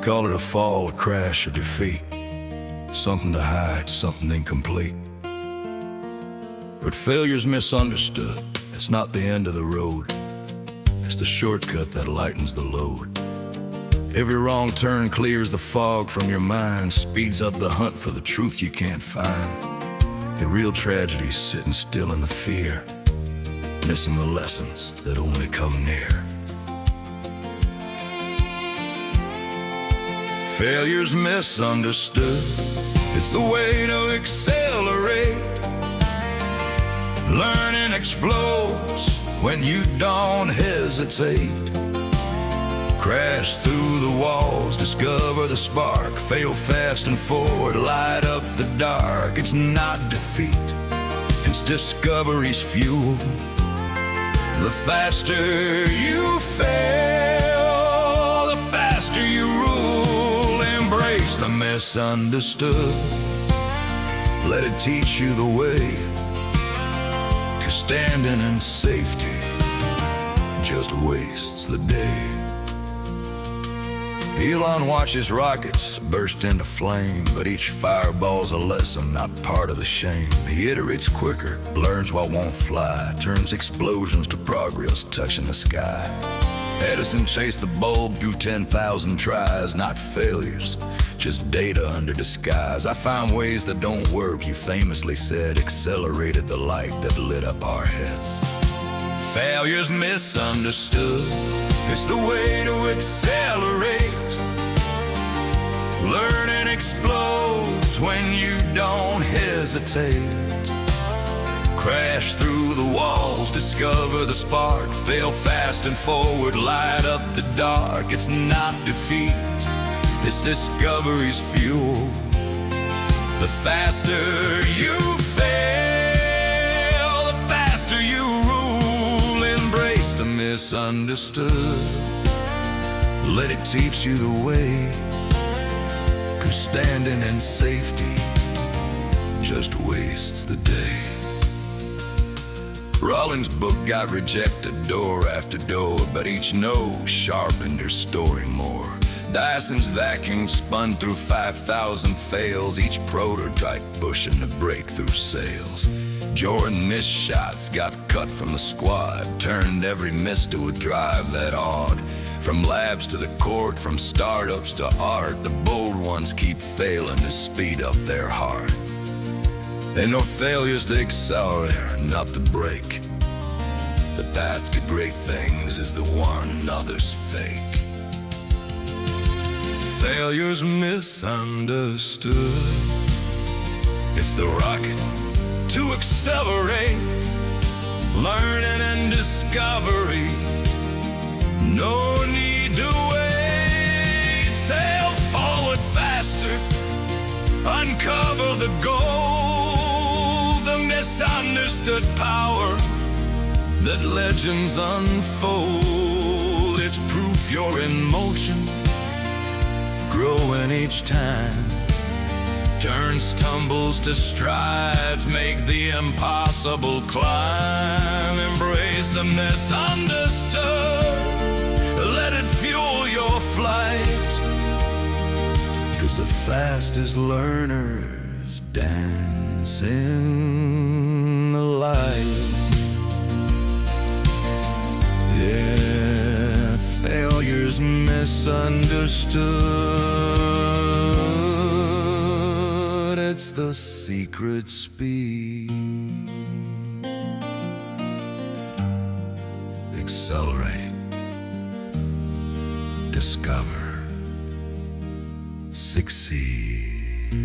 call it a fall, a crash, a defeat. Something to hide, something incomplete. But failure's misunderstood. It's not the end of the road. It's the shortcut that lightens the load. Every wrong turn clears the fog from your mind, speeds up the hunt for the truth you can't find. The real tragedy's sitting still in the fear, missing the lessons that only come near. Failure's misunderstood. It's the way to accelerate. Learning explodes when you don't hesitate. Crash through the walls, discover the spark. Fail fast and forward, light up the dark. It's not defeat, it's discovery's fuel. The faster you fail, the faster you rule. Embrace the misunderstood. Let it teach you the way to standing in safety. Just wastes the day. Elon watches rockets burst into flame, but each fireball's a lesson, not part of the shame. He iterates quicker, learns what won't fly, turns explosions to progress, touching the sky. Edison chased the bulb through 10,000 tries, not failures, just data under disguise. I found ways that don't work, you famously said, accelerated the light that lit up our heads. Failure's misunderstood. It's the way to accelerate. Learning explodes when you don't hesitate. Crash through the walls, discover the spark. Fail fast and forward, light up the dark. It's not defeat, it's discovery's fuel. The faster you fail, the faster you rule. Embrace the misunderstood. Let it teach you the way, 'cause standing in safety just wastes the day. Rollins' book got rejected door after door, but each no sharpened her story more. Dyson's vacuum spun through 5,000 fails, each prototype pushing to break through sales. Jordan missed shots, got cut from the squad, turned every miss to a drive that awed. From labs to the court, from startups to art, the bold ones keep failing to speed up their heart. They know failure's the accelerator, not the brake. The path to great things is the one others fake. Failure's misunderstood. It's the rocket to accelerate. Learning and discovery, no need to wait. Sail forward faster, uncover the goal. The misunderstood power that legends unfold. It's proof you're in motion, growing each time. Turns stumbles to strides, make the impossible climb. Embrace the misunderstood. Let it fuel your flight, 'cause the fastest learners dance in the light. Yeah, failure's misunderstood. It's the secret speed. Accelerate, discover, succeed.